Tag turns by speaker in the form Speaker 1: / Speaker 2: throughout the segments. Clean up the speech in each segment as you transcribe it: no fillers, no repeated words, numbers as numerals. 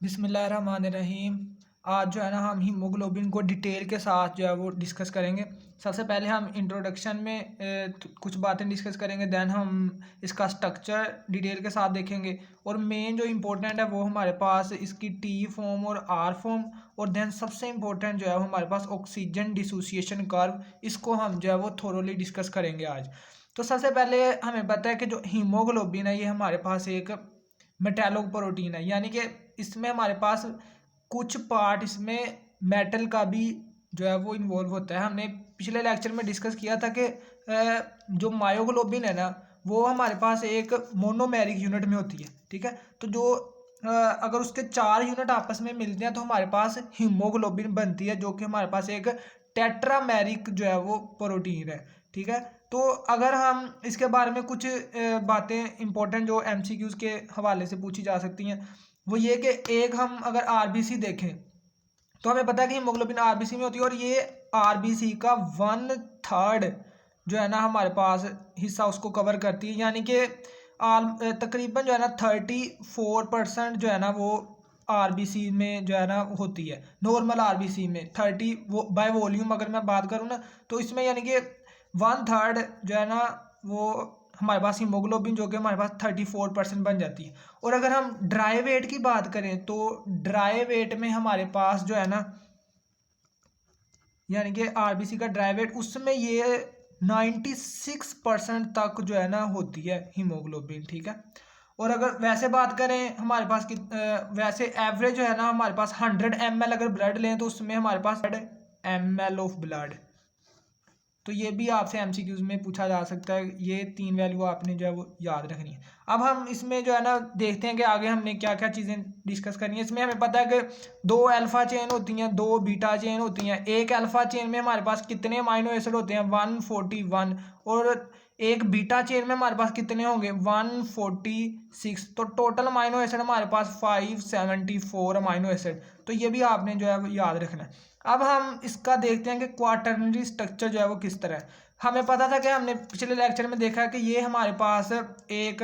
Speaker 1: बिस्मिल्लाहिर्रहमानिर्रहीम। आज जो है ना हम हीमोग्लोबिन को डिटेल के साथ जो है वो डिस्कस करेंगे। सबसे पहले हम इंट्रोडक्शन में कुछ बातें डिस्कस करेंगे, दैन हम इसका स्ट्रक्चर डिटेल के साथ देखेंगे और मेन जो इम्पोर्टेंट है वो हमारे पास इसकी टी फॉर्म और आर फॉर्म, और दैन सबसे इम्पोर्टेंट जो है वो हमारे पास ऑक्सीजन डिसोसिएशन कर्व, इसको हम जो है वो थोरोली डिस्कस करेंगे आज। तो सबसे पहले हमें पता है कि जो हीमोग्लोबिन है ये हमारे पास एक मेटालो प्रोटीन है, यानी कि इसमें हमारे पास कुछ पार्ट इसमें मेटल का भी जो है वो इन्वॉल्व होता है। हमने पिछले लेक्चर में डिस्कस किया था कि जो मायोग्लोबिन है ना वो हमारे पास एक मोनोमेरिक यूनिट में होती है, ठीक है। तो जो अगर उसके 4 यूनिट आपस में मिलते हैं तो हमारे पास हीमोग्लोबिन बनती है, जो कि हमारे पास एक टेट्रामेरिक जो है वो प्रोटीन है, ठीक है। तो अगर हम इसके बारे में कुछ बातें इंपॉर्टेंट जो एमसीक्यूज के हवाले से पूछी जा सकती हैं, वो ये कि एक हम अगर आरबीसी देखें तो हमें पता है कि हीमोग्लोबिन आरबीसी में होती है, और ये आरबीसी का 1/3 जो है ना हमारे पास हिस्सा उसको कवर करती है, यानी कि तकरीबन जो है ना 34% जो है ना वो आरबीसी में जो है ना होती है। नॉर्मल आरबीसी में 30 वो बाय वॉल्यूम अगर मैं बात करूँ ना तो इसमें यानी कि 1/3 जो है ना वो हमारे पास हीमोग्लोबिन जो कि हमारे पास 34% बन जाती है। और अगर हम ड्राई वेट की बात करें तो ड्राई वेट में हमारे पास जो है ना यानी कि आरबीसी का ड्राई वेट उसमें ये 96% तक जो है ना होती है हीमोग्लोबिन, ठीक है। और अगर वैसे बात करें हमारे पास वैसे एवरेज जो है ना हमारे पास 100 ml अगर ब्लड लें तो उसमें हमारे पास 100 ml ऑफ ब्लड, तो ये भी आपसे एमसीक्यूज में पूछा जा सकता है। ये 3 वैल्यू आपने जो है वो याद रखनी है। अब हम इसमें जो है ना देखते हैं कि आगे हमने क्या क्या चीज़ें डिस्कस करनी है। इसमें हमें पता है कि 2 अल्फा चेन होती हैं, 2 बीटा चेन होती हैं। एक अल्फा चेन में हमारे पास कितने अमाइनो एसिड होते हैं 141, और एक बीटा चेन में हमारे पास कितने होंगे 146। तो टोटल अमाइनो एसिड हमारे पास 574 अमाइनो एसिड, तो ये भी आपने जो है वो याद रखना है। अब हम इसका देखते हैं कि क्वाटरनरी स्ट्रक्चर जो है वो किस तरह है। हमें पता था कि हमने पिछले लेक्चर में देखा कि ये हमारे पास एक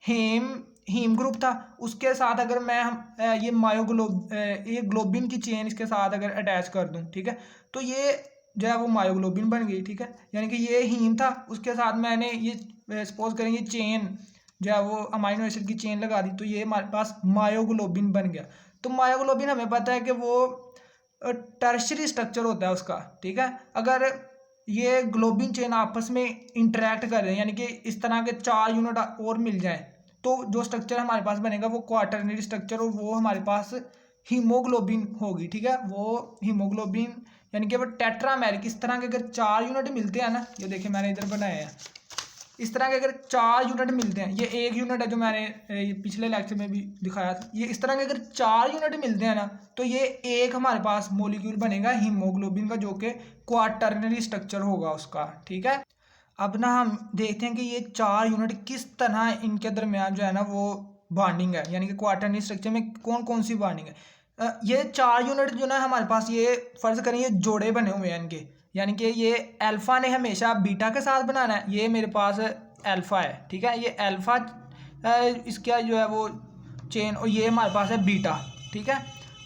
Speaker 1: हीम ग्रुप था, उसके साथ अगर मैं ये ये ग्लोबिन की चेन इसके साथ अगर अटैच कर दूं, ठीक है, तो ये जो है वो मायोग्लोबिन बन गई, ठीक है। यानी कि ये हीम था, उसके साथ मैंने ये सपोज करेंगे चेन जो है वो अमाइनो एसिड की चेन लगा दी, तो ये हमारे पास मायोग्लोबिन बन गया। तो मायोग्लोबिन हमें पता है कि वो टर्शरी स्ट्रक्चर होता है उसका, ठीक है। अगर ये ग्लोबिन चेन आपस में इंटरेक्ट कर रहे हैं यानी कि इस तरह के 4 यूनिट और मिल जाए तो जो स्ट्रक्चर हमारे पास बनेगा वो क्वाटरनरी स्ट्रक्चर, और वो हमारे पास हीमोग्लोबिन होगी, ठीक है। वो हीमोग्लोबिन यानी कि वो टेट्रामेरिक, इस तरह के अगर 4 यूनिट मिलते हैं ना, ये देखिए मैंने इधर बनाया है, इस तरह के अगर 4 यूनिट मिलते हैं, ये एक यूनिट है जो मैंने पिछले लेक्चर में भी दिखाया था, ये इस तरह के अगर 4 यूनिट मिलते हैं ना तो ये एक हमारे पास मॉलिक्यूल बनेगा हीमोग्लोबिन का, जो कि क्वाटरनरी स्ट्रक्चर होगा उसका, ठीक है। अब ना हम देखते हैं कि ये 4 यूनिट किस तरह इनके दरमियान जो है ना वो बॉन्डिंग है, यानी कि क्वाटरनरी स्ट्रक्चर में कौन कौन सी बॉन्डिंग है। ये 4 यूनिट जो ना हमारे पास, ये फर्ज करें ये जोड़े बने हुए हैं इनके, यानी कि ये अल्फ़ा ने हमेशा बीटा के साथ बनाना है। ये मेरे पास अल्फ़ा है, ठीक है, ये अल्फ़ा इसका जो है वो चेन, और ये हमारे पास है बीटा, ठीक है।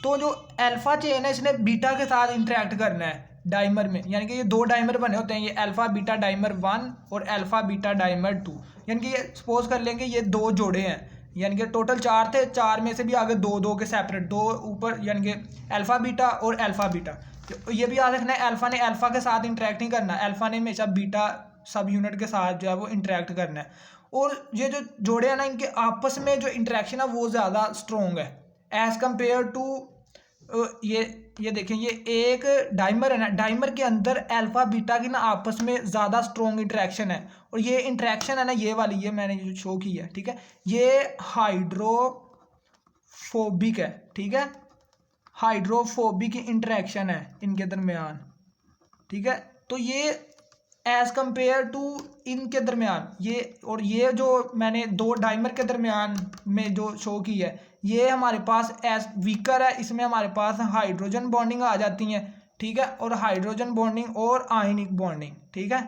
Speaker 1: तो जो अल्फ़ा चेन है इसने बीटा के साथ इंटरेक्ट करना है डाइमर में, यानी कि ये 2 डाइमर बने होते हैं, ये अल्फ़ा बीटा डाइमर 1 और अल्फ़ा बीटा डाइमर 2, यानी कि ये सपोज कर लेंगे ये 2 जोड़े हैं, यानी कि टोटल 4 थे, 4 में से भी आगे 2 के सेपरेट 2 ऊपर, यानी कि अल्फ़ा बीटा और अल्फ़ा बीटा। ये भी याद रखना है अल्फ़ा ने अल्फ़ा के साथ इंटरेक्ट नहीं करना, अल्फ़ा ने हमेशा बीटा सब यूनिट के साथ जो है वो इंटरेक्ट करना है। और ये जो जोड़े हैं ना इनके आपस में जो इंटरेक्शन है वो ज़्यादा स्ट्रॉन्ग है एज़ कम्पेयर टू ये देखें, ये एक डाइमर है ना, डाइमर के अंदर अल्फ़ा बीटा की ना आपस में ज़्यादा स्ट्रॉन्ग इंटरेक्शन है, और ये इंटरेक्शन है ना ये वाली, ये मैंने जो शो की है, ठीक है, ये हाइड्रोफोबिक है, ठीक है, हाइड्रोफोबिक इंटरेक्शन है इनके दरमियान, ठीक है। तो ये एज कंपेयर टू इनके दरमियान ये, और ये जो मैंने 2 डाइमर के दरमियान में जो शो की है ये हमारे पास एज वीकर है, इसमें हमारे पास हाइड्रोजन बॉन्डिंग आ जाती हैं, ठीक है, और हाइड्रोजन बॉन्डिंग और आयनिक बॉन्डिंग, ठीक है।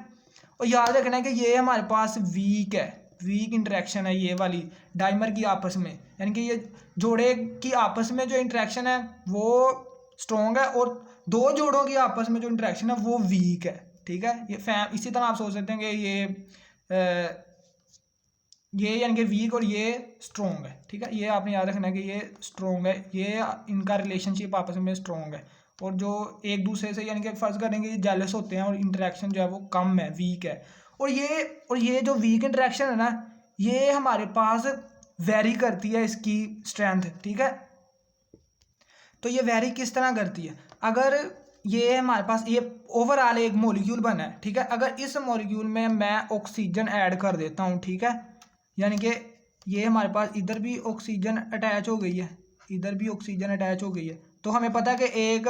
Speaker 1: और याद रखना है कि ये हमारे पास वीक है, वीक इंटरेक्शन है ये वाली डाइमर की आपस में, यानी कि ये जोड़े की आपस में जो इंटरेक्शन है वो स्ट्रॉन्ग है और दो जोड़ों की आपस में जो इंटरेक्शन है वो वीक है। ठीक है, ये इसी तरह आप सोच सकते हैं कि ये यानी कि वीक और ये स्ट्रॉन्ग है। ठीक है, ये आपने याद रखना है कि ये स्ट्रॉन्ग है, ये इनका रिलेशनशिप आपस में स्ट्रॉन्ग है। और जो एक दूसरे से यानी कि फर्ज करेंगे ये जेलस होते हैं और इंटरेक्शन जो है वो कम है, वीक है। और ये जो वीक इंटरेक्शन है ना, ये हमारे पास वेरी करती है इसकी स्ट्रेंथ। ठीक है, तो ये वेरी किस तरह करती है, अगर ये हमारे पास ये ओवरऑल एक मॉलिक्यूल बना है। ठीक है, अगर इस मॉलिक्यूल में मैं ऑक्सीजन ऐड कर देता हूँ, ठीक है, यानी कि ये हमारे पास इधर भी ऑक्सीजन अटैच हो गई है, इधर भी ऑक्सीजन अटैच हो गई है, तो हमें पता है कि एक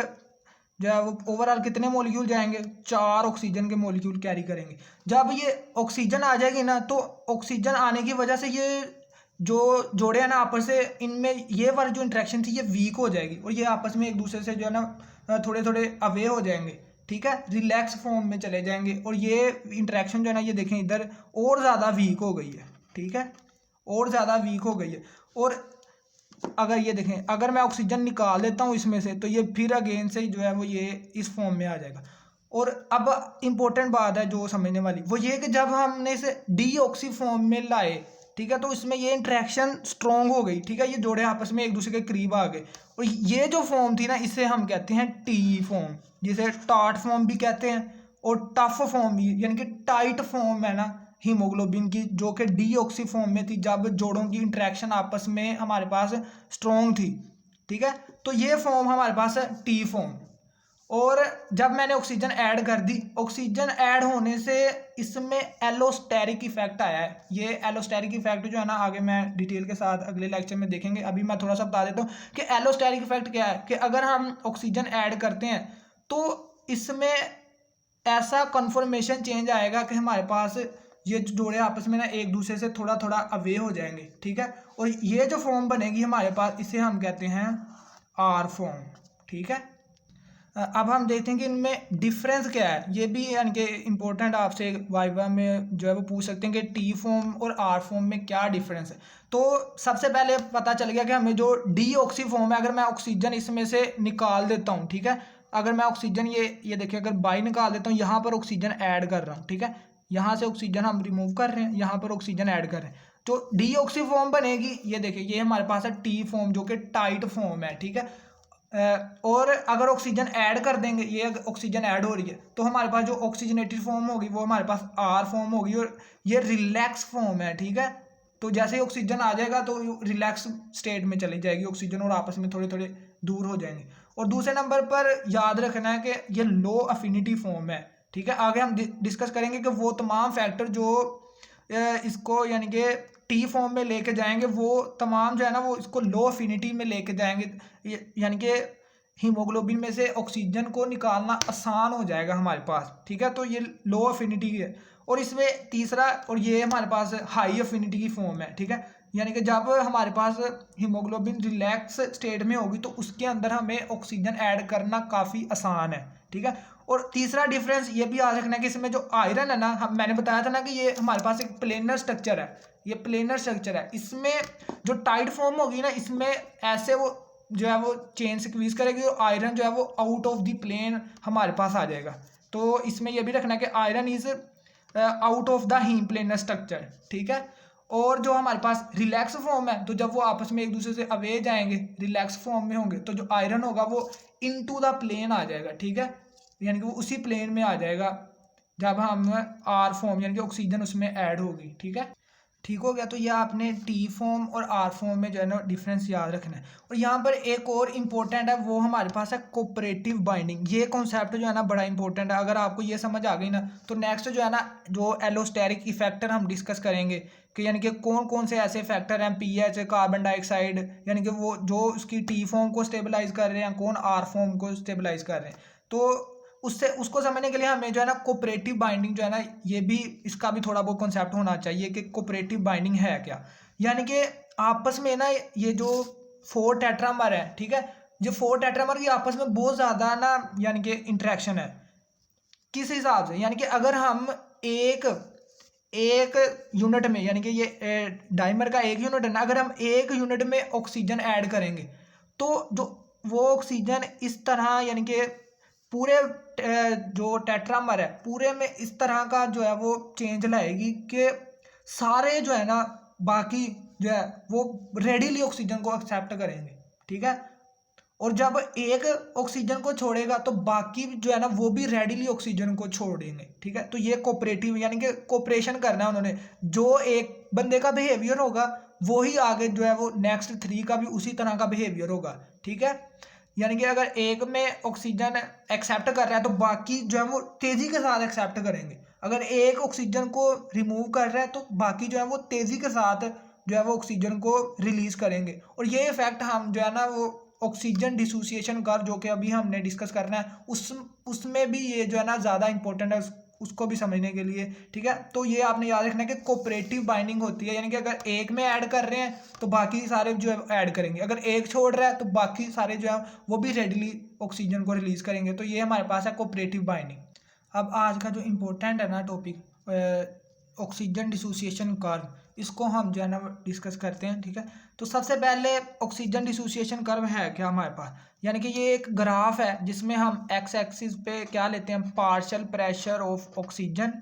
Speaker 1: जो है वो ओवरऑल कितने मॉलिक्यूल जाएंगे, 4 ऑक्सीजन के मॉलिक्यूल कैरी करेंगे। जब ये ऑक्सीजन आ जाएगी ना, तो ऑक्सीजन आने की वजह से ये जो जोड़े हैं ना आपस से, इनमें ये वाली जो इंटरेक्शन थी ये वीक हो जाएगी और ये आपस में एक दूसरे से जो है ना थोड़े थोड़े अवे हो जाएंगे। ठीक है, रिलैक्स फॉर्म में चले जाएंगे और ये इंटरेक्शन जो है ना, ये देखें इधर और ज़्यादा वीक हो गई है। ठीक है, और ज़्यादा वीक हो गई है। और अगर ये देखें, अगर मैं ऑक्सीजन निकाल देता हूँ इसमें से, तो ये फिर अगेन से जो है वो ये इस फॉर्म में आ जाएगा। और अब इम्पोर्टेंट बात है जो समझने वाली, वो ये कि जब हमने इसे डीऑक्सी फॉर्म में लाए, ठीक है, तो इसमें ये इंटरेक्शन स्ट्रॉन्ग हो गई। ठीक है, ये जोड़े आपस में एक दूसरे के करीब आ गए और ये जो फॉर्म थी ना, इसे हम कहते हैं टी फॉर्म, जिसे टार्ट फॉर्म भी कहते हैं और टफ फॉर्म भी, यानी कि टाइट फॉर्म है ना हीमोग्लोबिन की, जो कि डीऑक्सी फॉर्म में थी, जब जोड़ों की इंटरेक्शन आपस में हमारे पास स्ट्रॉन्ग थी। ठीक है, तो ये फॉर्म हमारे पास है टी फॉर्म। और जब मैंने ऑक्सीजन ऐड कर दी, ऑक्सीजन ऐड होने से इसमें एलोस्टेरिक इफेक्ट आया है। ये एलोस्टेरिक इफेक्ट जो है ना, आगे मैं डिटेल के साथ अगले लेक्चर में देखेंगे, अभी मैं थोड़ा सा बता देता हूँ कि एलोस्टेरिक इफेक्ट क्या है। कि अगर हम ऑक्सीजन ऐड करते हैं तो इसमें ऐसा कन्फर्मेशन चेंज आएगा कि हमारे पास ये जोड़े आपस में ना एक दूसरे से थोड़ा थोड़ा अवे हो जाएंगे। ठीक है, और ये जो फॉर्म बनेगी हमारे पास, इसे हम कहते हैं आर फॉर्म। ठीक है, अब हम देखते हैं कि इनमें डिफरेंस क्या है। ये भी यानी कि इम्पोर्टेंट आपसे वाइवा में जो है वो पूछ सकते हैं कि टी फॉर्म और आर फॉर्म में क्या डिफरेंस है। तो सबसे पहले पता चल गया कि हमें जो डीऑक्सी फॉर्म है, अगर मैं ऑक्सीजन इसमें से निकाल देता हूँ, ठीक है, अगर मैं ऑक्सीजन ये देखिए, अगर बाई निकाल देता हूँ, यहाँ पर ऑक्सीजन ऐड कर रहा हूँ, ठीक है, यहाँ से ऑक्सीजन हम रिमूव कर रहे हैं, यहाँ पर ऑक्सीजन ऐड कर रहे हैं, तो डीऑक्सी फॉर्म बनेगी। ये देखिए, ये हमारे पास है टी फॉर्म जो कि टाइट फॉर्म है। ठीक है, और अगर ऑक्सीजन ऐड कर देंगे, ये ऑक्सीजन ऐड हो रही है, तो हमारे पास जो ऑक्सीजनेटेड फॉर्म होगी वो हमारे पास आर फॉर्म होगी और ये रिलैक्स फॉर्म है। ठीक है, तो जैसे ही ऑक्सीजन आ जाएगा तो रिलैक्स स्टेट में चली जाएगी ऑक्सीजन और आपस में थोड़े थोड़े दूर हो जाएंगे। और दूसरे नंबर पर याद रखना है कि ये लो अफिनिटी फॉर्म है। ठीक है, आगे हम डिस्कस करेंगे कि वो तमाम फैक्टर जो इसको यानी कि टी फॉर्म में लेके जाएंगे, वो तमाम जो है ना वो इसको लो अफिनिटी में लेके जाएंगे, यानी कि हीमोग्लोबिन में से ऑक्सीजन को निकालना आसान हो जाएगा हमारे पास। ठीक है, तो ये लो अफिनिटी है। और इसमें तीसरा, और ये हमारे पास हाई अफिनिटी की फॉर्म है। ठीक है, यानी कि जब हमारे पास हीमोग्लोबिन रिलैक्स स्टेट में होगी तो उसके अंदर हमें ऑक्सीजन ऐड करना काफ़ी आसान है। ठीक है, और तीसरा डिफरेंस ये भी याद रखना है कि इसमें जो आयरन है ना, मैंने बताया था ना कि ये हमारे पास एक प्लेनर स्ट्रक्चर है, ये प्लेनर स्ट्रक्चर है। इसमें जो टाइट फॉर्म होगी ना, इसमें ऐसे वो जो है वो चेन स्क्वीज करेगी और आयरन जो है वो आउट ऑफ द प्लेन हमारे पास आ जाएगा। तो इसमें यह भी रखना है कि iron is out of the heme planar structure. ठीक है, और जो हमारे पास रिलैक्स फॉर्म है, तो जब वो आपस में एक दूसरे से अवे जाएंगे, रिलैक्स फॉर्म में होंगे, तो जो आयरन होगा वो इनटू द प्लेन आ जाएगा। ठीक है, यानी कि वो उसी प्लेन में आ जाएगा जब हम आर फॉर्म यानी कि ऑक्सीजन उसमें ऐड होगी। ठीक है, ठीक हो गया। तो ये आपने टी फॉर्म और आर फॉर्म में जो है ना डिफरेंस याद रखना है। और यहाँ पर एक और इम्पोर्टेंट है, वो हमारे पास है कोऑपरेटिव बाइंडिंग। ये कॉन्सेप्ट जो है ना बड़ा इंपॉर्टेंट है। अगर आपको ये समझ आ गई ना, तो नेक्स्ट जो है ना जो एलोस्टेरिक इफेक्टर हम डिस्कस करेंगे कि यानी कि कौन कौन से ऐसे फैक्टर हैं, पीएच, कार्बन डाइऑक्साइड, यानी कि वो जो उसकी टी फॉर्म को स्टेबलाइज कर रहे हैं, कौन आर फॉर्म को स्टेबलाइज कर रहे हैं। तो उससे उसको समझने के लिए हमें जो है ना कोऑपरेटिव बाइंडिंग जो है ना, ये भी इसका भी थोड़ा बहुत कॉन्सेप्ट होना चाहिए कि कोऑपरेटिव बाइंडिंग है क्या। यानी कि आपस में ना ये जो 4 टेट्रामर है, ठीक है, जो 4 टेट्रामर की आपस में बहुत ज़्यादा ना यानी कि इंटरेक्शन है। किस हिसाब से, यानी कि अगर हम एक यूनिट में, यानी कि ये डाइमर का एक यूनिट है ना, अगर हम एक यूनिट में ऑक्सीजन ऐड करेंगे तो जो वो ऑक्सीजन इस तरह, यानी कि पूरे जो टेट्रामर है पूरे में इस तरह का जो है वो चेंज लाएगी कि सारे जो है ना बाकी जो है वो रेडीली ऑक्सीजन को एक्सेप्ट करेंगे, ठीक है। और जब एक ऑक्सीजन को छोड़ेगा तो बाकी जो है ना वो भी रेडीली ऑक्सीजन को छोड़ेंगे, ठीक है। तो ये कोऑपरेटिव, यानी कि कोऑपरेशन करना है उन्होंने। जो एक बंदे का बिहेवियर होगा वो ही आगे जो है वो नेक्स्ट 3 का भी उसी तरह का बिहेवियर होगा, ठीक है। यानी कि अगर एक में ऑक्सीजन एक्सेप्ट कर रहा है तो बाकी जो है वो तेजी के साथ एक्सेप्ट करेंगे। अगर एक ऑक्सीजन को रिमूव कर रहा है तो बाकी जो है वो तेजी के साथ जो है वो ऑक्सीजन को रिलीज करेंगे। और ये इफेक्ट हम जो है ना वो ऑक्सीजन डिसोसिएशन कर्व जो कि अभी हमने डिस्कस करना है उसमें भी ये जो है ना ज़्यादा इंपॉर्टेंट है उसको भी समझने के लिए, ठीक है। तो ये आपने याद रखना है कि कोऑपरेटिव बाइंडिंग होती है, यानी कि अगर एक में ऐड कर रहे हैं तो बाकी सारे जो है ऐड करेंगे, अगर एक छोड़ रहा है तो बाकी सारे जो है वो भी रेडीली ऑक्सीजन को रिलीज करेंगे। तो ये हमारे पास है कोऑपरेटिव बाइंडिंग। अब आज का जो इम्पोर्टेंट है ना टॉपिक ऑक्सीजन डिसोसिएशन कर्व, इसको हम जो है ना डिस्कस करते हैं, ठीक है। तो सबसे पहले ऑक्सीजन डिसोसिएशन कर्व है क्या हमारे पास, यानी कि ये एक ग्राफ है जिसमें हम एक्स एक्सिस पे क्या लेते हैं, पार्शियल प्रेशर ऑफ ऑक्सीजन,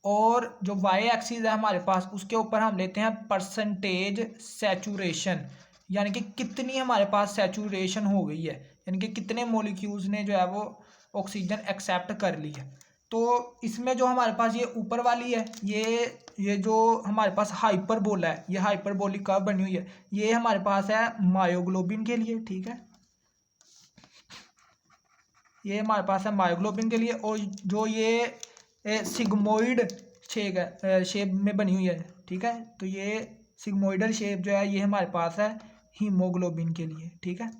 Speaker 1: और जो वाई एक्सिस है हमारे पास उसके ऊपर हम लेते हैं परसेंटेज सैचुरेशन, यानी कि कितनी हमारे पास सैचुरेशन हो गई है, यानी कि कितने मॉलिक्यूल्स ने जो है वो ऑक्सीजन एक्सेप्ट कर ली है। तो इसमें जो हमारे पास ये ऊपर वाली है, ये जो हमारे पास हाइपरबोला है, ये हाइपरबोलिक कर्व बनी हुई है, ये हमारे पास है मायोग्लोबिन के लिए, ठीक है। ये हमारे पास है मायोग्लोबिन के लिए। और जो ये सिग्मोइड शेप में बनी हुई है, ठीक है। तो ये सिग्मोइडल शेप जो है ये हमारे पास है हीमोग्लोबिन के लिए, ठीक है।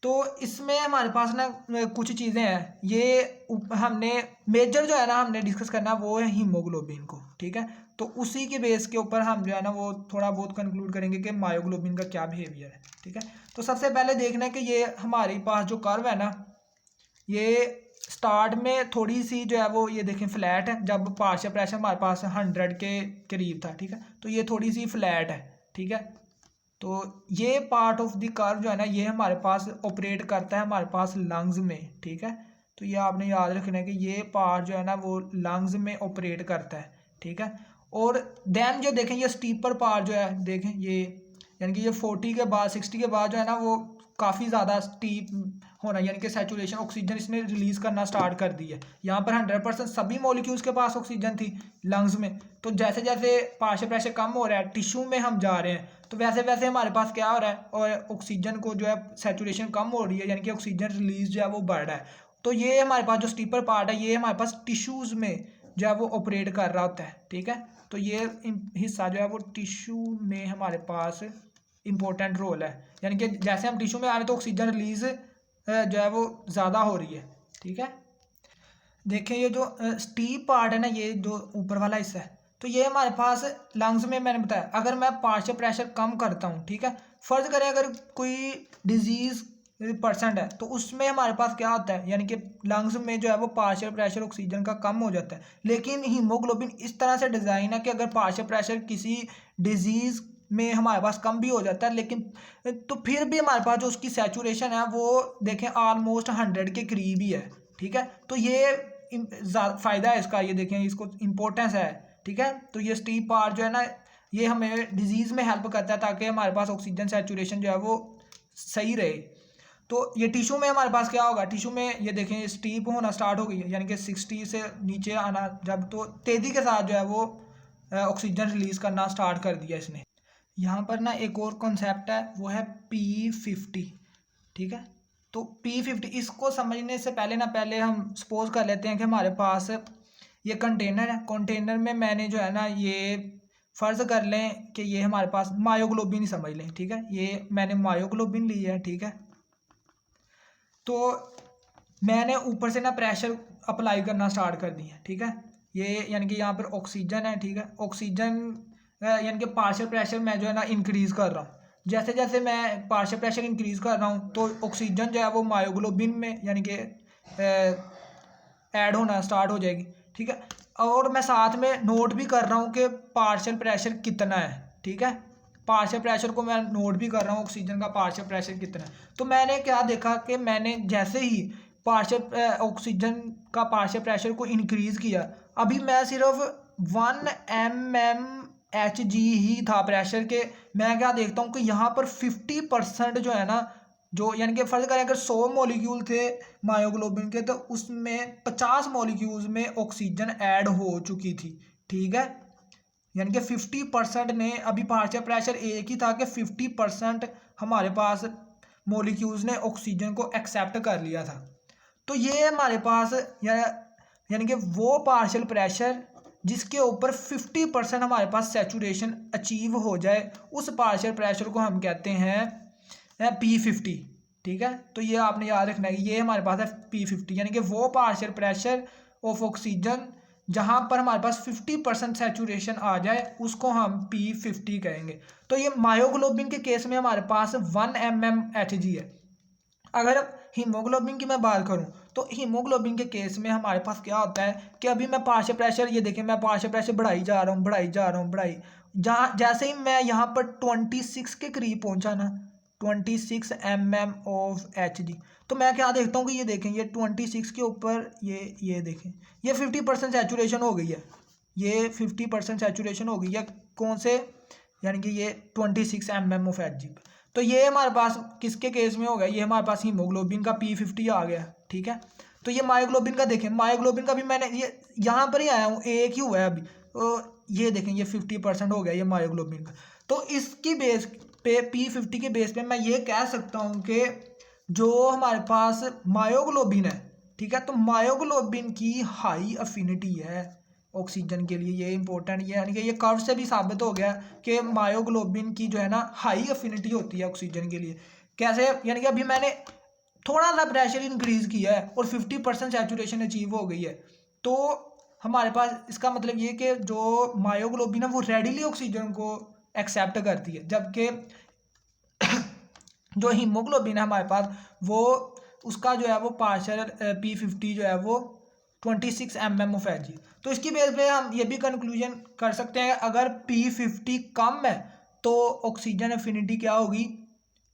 Speaker 1: तो इसमें हमारे पास ना कुछ चीज़ें हैं, ये हमने मेजर जो है ना हमने डिस्कस करना वो है हीमोग्लोबिन को, ठीक है। तो उसी के बेस के ऊपर हम जो है ना वो थोड़ा बहुत कंक्लूड करेंगे कि मायोग्लोबिन का क्या बिहेवियर है, ठीक है। तो सबसे पहले देखना है कि ये हमारे पास जो कर्व है ना, ये स्टार्ट में थोड़ी सी जो है वो ये देखें फ्लैट है, जब पार्शियल प्रेशर हमारे पास 100 के करीब था, ठीक है। तो ये थोड़ी सी फ्लैट है, ठीक है। तो ये पार्ट ऑफ द कर्व जो है ना ये हमारे पास ऑपरेट करता है हमारे पास लंग्स में, ठीक है। तो ये आपने याद रखना है कि ये पार्ट जो है ना वो लंग्स में ऑपरेट करता है, ठीक है। और देन जो देखें ये स्टीपर पार्ट जो है देखें ये, यानी कि ये 40 के बाद 60 के बाद जो है ना वो काफ़ी ज़्यादा स्टीप होना, यानी कि सैचुरेशन ऑक्सीजन इसने रिलीज करना स्टार्ट कर दी है। यहाँ पर 100% सभी मॉलिक्यूल्स के पास ऑक्सीजन थी लंग्स में। तो जैसे जैसे पार्शियल प्रेशर कम हो रहा है, टिश्यू में हम जा रहे हैं, तो वैसे वैसे हमारे पास क्या हो रहा है, और ऑक्सीजन को जो है सैचुरेशन कम हो रही है, यानी कि ऑक्सीजन रिलीज जो है वो बढ़ रहा है। तो ये हमारे पास जो स्टीपर पार्ट है ये हमारे पास टिश्यूज़ में जो है वो ऑपरेट कर रहा होता है, ठीक है। तो ये हिस्सा जो है वो टिश्यू में हमारे पास इंपॉर्टेंट रोल है, यानी कि जैसे हम टिश्यू में आ रहे हैं तो ऑक्सीजन रिलीज जो है वो ज़्यादा हो रही है, ठीक है। देखें ये जो स्टीप पार्ट है ना, ये जो ऊपर वाला हिस्सा है, तो ये हमारे पास लंग्स में मैंने बताया अगर मैं पार्शियल प्रेशर कम करता हूँ, ठीक है। फर्ज करें अगर कोई डिजीज परसेंट है तो उसमें हमारे पास क्या होता है, यानी कि लंग्स में जो है वो पार्शियल प्रेशर ऑक्सीजन का कम हो जाता है। लेकिन हीमोग्लोबिन इस तरह से डिज़ाइन है कि अगर पार्शियल प्रेशर किसी डिजीज़ में हमारे पास कम भी हो जाता है, लेकिन तो फिर भी हमारे पास जो उसकी सैचुरेशन है वो देखें ऑलमोस्ट 100 के करीब ही है, ठीक है। तो ये फ़ायदा है इसका, ये देखें इसको इम्पोर्टेंस है, ठीक है। तो ये स्टीप पार्ट जो है ना ये हमें डिजीज़ में हेल्प करता है ताकि हमारे पास ऑक्सीजन सैचुरेशन जो है वो सही रहे। तो ये टिश्यू में हमारे पास क्या होगा, टिश्यू में ये देखें स्टीप होना स्टार्ट हो गई है, यानी कि 60 से नीचे आना जब, तो तेज़ी के साथ जो है वो ऑक्सीजन रिलीज़ करना स्टार्ट कर दिया इसने। यहाँ पर ना एक और कॉन्सेप्ट है वो है P50, ठीक है। तो P50 इसको समझने से पहले ना पहले हम सपोज कर लेते हैं कि हमारे पास ये कंटेनर है, कंटेनर में मैंने जो है ना ये फ़र्ज़ कर लें कि ये हमारे पास मायोग्लोबिन ही समझ लें, ठीक है। ये मैंने मायोग्लोबिन ली है, ठीक है। तो मैंने ऊपर से ना प्रेशर अप्लाई करना स्टार्ट कर दिया, ठीक है। ये यानी कि यहाँ पर ऑक्सीजन है, ठीक है। ऑक्सीजन यानी कि पार्शियल प्रेशर मैं जो है ना इंक्रीज़ कर रहा हूँ। जैसे जैसे मैं पार्शियल प्रेशर इंक्रीज़ कर रहा हूँ तो ऑक्सीजन जो है वो मायोग्लोबिन में यानी कि ऐड होना स्टार्ट हो जाएगी, ठीक है। और मैं साथ में नोट भी कर रहा हूँ कि पार्शियल प्रेशर कितना है, ठीक है। पार्शियल प्रेशर को मैं नोट भी कर रहा हूँ, ऑक्सीजन का पार्शियल प्रेशर कितना है। तो मैंने क्या देखा कि मैंने जैसे ही पार्शियल ऑक्सीजन का पार्शियल प्रेशर को इंक्रीज किया, अभी मैं सिर्फ 1 mmHg ही था प्रेशर के, मैं क्या देखता हूँ कि यहाँ पर 50% जो है ना, जो यानी कि फर्ज करें अगर 100 मॉलिक्यूल थे मायोग्लोबिन के, तो उसमें 50 मॉलिक्यूल्स में ऑक्सीजन ऐड हो चुकी थी, ठीक है। यानी कि 50% ने, अभी पार्शियल प्रेशर एक ही था कि 50% हमारे पास मॉलिक्यूल्स ने ऑक्सीजन को एक्सेप्ट कर लिया था। तो ये हमारे पास यानी कि वो पार्शियल प्रेशर जिसके ऊपर 50% हमारे पास सैचुरेशन अचीव हो जाए, उस पार्शियल प्रेशर को हम कहते हैं P50, ठीक है। तो ये आपने याद रखना है, ये हमारे पास है P50, यानी कि वो पार्शियल प्रेशर ऑफ ऑक्सीजन जहाँ पर हमारे पास 50% सैचुरेशन आ जाए, उसको हम P50 कहेंगे। तो ये मायोग्लोबिन के केस में हमारे पास 1 mmHg है। अगर हीमोग्लोबिन की मैं बात करूं, तो हीमोग्लोबिन के केस में हमारे पास क्या होता है कि अभी मैं पार्शियल प्रेशर, ये देखें मैं पार्शियल प्रेशर बढ़ाई जा रहा हूँ, जहाँ जैसे ही मैं यहाँ पर 26 के करीब पहुँचा ना, 26 mmHg, तो मैं क्या देखता हूँ कि ये देखें, ये 26 के ऊपर ये देखें, ये 50% सैचुरेशन हो गई है, ये 50% सैचुरेशन हो गई है। कौन से, यानी कि ये 26 mmHg। तो ये हमारे पास किसके केस में हो गया, ये हमारे पास हीमोग्लोबिन का P50 आ गया, ठीक है। तो ये मायोग्लोबिन का देखें, मायोग्लोबिन का भी मैंने ये यहाँ पर ही आया हूँ, एक ही हुआ है अभी, तो ये देखें ये 50% हो गया ये मायोग्लोबिन का। तो इसकी बेस पे P50 के बेस पे मैं ये कह सकता हूँ कि जो हमारे पास मायोग्लोबिन है, ठीक है, तो मायोग्लोबिन की हाई अफिनिटी है ऑक्सीजन के लिए, ये इंपॉर्टेंट, ये यानी कि ये कर्व से भी साबित हो गया कि मायोग्लोबिन की जो है ना हाई अफिनिटी होती है ऑक्सीजन के लिए। कैसे, यानी कि अभी मैंने थोड़ा सा प्रेशर इंक्रीज किया है और 50% सैचुरेशन अचीव हो गई है, तो हमारे पास इसका मतलब ये कि जो मायोग्लोबिन है वो रेडिली ऑक्सीजन को एक्सेप्ट करती है, जबकि जो हीमोग्लोबिन है हमारे पास, वो उसका जो है वो पार्शियल P50 जो है वो 26 mmHg। तो इसकी बेस पे हम ये भी कंक्लूजन कर सकते हैं, अगर P50 कम है तो ऑक्सीजन एफिनिटी क्या होगी,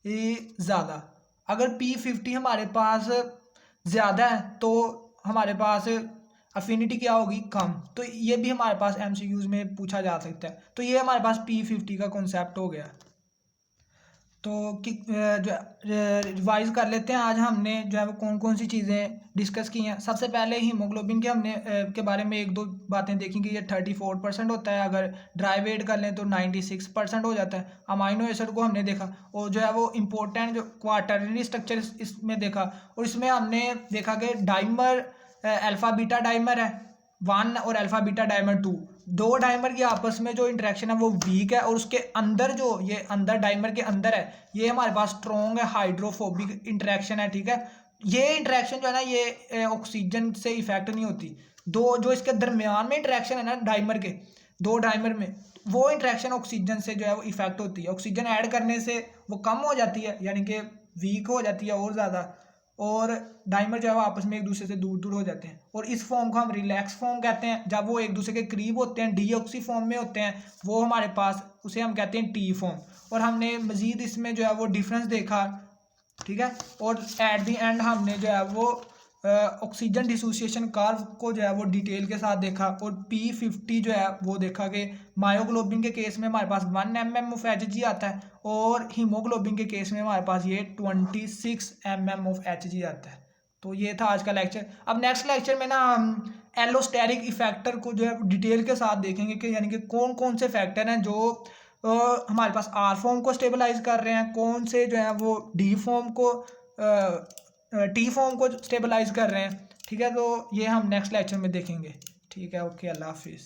Speaker 1: ज़्यादा। अगर P50 हमारे पास ज़्यादा है तो हमारे पास अफिनिटी क्या होगी, कम। तो ये भी हमारे पास MCQs में पूछा जा सकता है। तो ये हमारे पास P50 का कॉन्सेप्ट हो गया। तो जो रिवाइज कर लेते हैं, आज हमने जो है वो कौन कौन सी चीज़ें डिस्कस की हैं। सबसे पहले हीमोग्लोबिन के हमने के बारे में एक दो बातें देखी कि ये 34% होता है, अगर ड्राई वेट कर लें तो 96% हो जाता है। अमाइनो एसिड को हमने देखा, और जो है वो इम्पोर्टेंट जो क्वाटरनरी स्ट्रक्चर इसमें देखा, और इसमें हमने देखा कि डाइमर अल्फा बीटा डाइमर है 1 और अल्फा बीटा डाइमर 2, दो डाइमर की आपस में जो इंटरेक्शन है वो वीक है, और उसके अंदर जो ये अंदर डाइमर के अंदर है, ये हमारे पास स्ट्रॉन्ग है हाइड्रोफोबिक इंटरेक्शन है, ठीक है। ये इंटरेक्शन जो है ना ये ऑक्सीजन से इफेक्ट नहीं होती। दो जो इसके दरमियान में इंटरेक्शन है ना डाइमर के, दो डाइमर में, वो इंटरेक्शन ऑक्सीजन से जो है वो इफेक्ट होती है। ऑक्सीजन ऐड करने से वो कम हो जाती है, यानी कि वीक हो जाती है और ज़्यादा, और डाइमर जो है वो आपस में एक दूसरे से दूर दूर हो जाते हैं। और इस फॉर्म को हम रिलैक्स फॉर्म कहते हैं, जब वो एक दूसरे के करीब होते हैं, डीऑक्सी फॉर्म में होते हैं, वो हमारे पास, उसे हम कहते हैं टी फॉर्म। और हमने मजीद इसमें जो है वो डिफरेंस देखा, ठीक है। और एट द एंड हमने जो है वो ऑक्सीजन डिसोसिएशन कर्व को जो है वो डिटेल के साथ देखा, और P50 जो है वो देखा कि मायोग्लोबिन के केस में हमारे पास 1 mmHg आता है, और हीमोग्लोबिन के केस में हमारे पास ये 26 mmHg आता है। तो ये था आज का लेक्चर। अब नेक्स्ट लेक्चर में ना हम एलोस्टेरिक इफेक्टर को जो है डिटेल के साथ देखेंगे कि यानी कि कौन कौन से फैक्टर हैं जो हमारे पास आर फॉर्म को स्टेबलाइज कर रहे हैं, कौन से जो है वो डी फॉर्म को टी फॉर्म को स्टेबलाइज कर रहे हैं, ठीक है। तो ये हम नेक्स्ट लेक्चर में देखेंगे, ठीक है। ओके, अल्लाह हाफिज़।